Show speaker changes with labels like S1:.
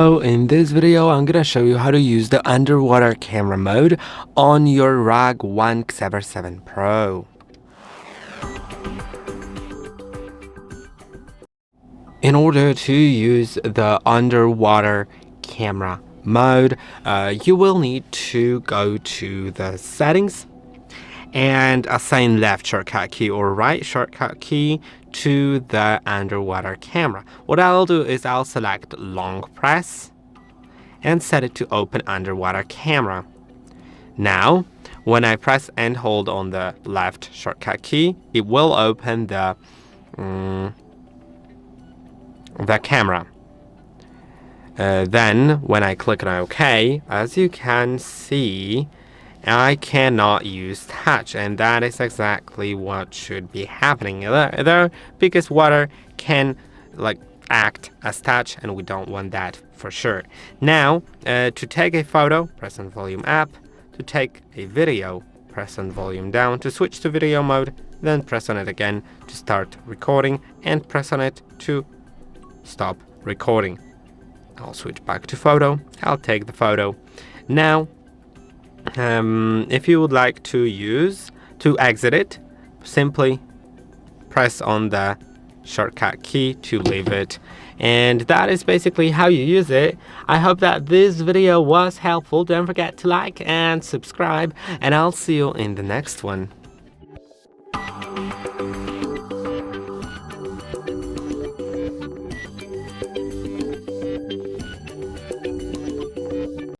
S1: So in this video, I'm gonna show you how to use the underwater camera mode on your RUGONE Xever 7 Pro. In order to use the underwater camera mode, you will need to go to the settings and assign left shortcut key or right shortcut key to the underwater camera. What I'll do is I'll select long press and set it to open underwater camera. Now, when I press and hold on the left shortcut key, it will open the camera. Then, when I click on OK, as you can see, I cannot use touch, and that is exactly what should be happening there, because water can act as touch, and we don't want that for sure. Now, to take a photo, press on volume up. To take a video, press on volume down. To switch to video mode, then press on it again to start recording, and press on it to stop recording. I'll switch back to photo. I'll take the photo. Now, if you would like to exit it, simply press on the shortcut key to leave it. And that is basically how you use it. I hope that this video was helpful. Don't forget to like and subscribe, and I'll see you in the next one.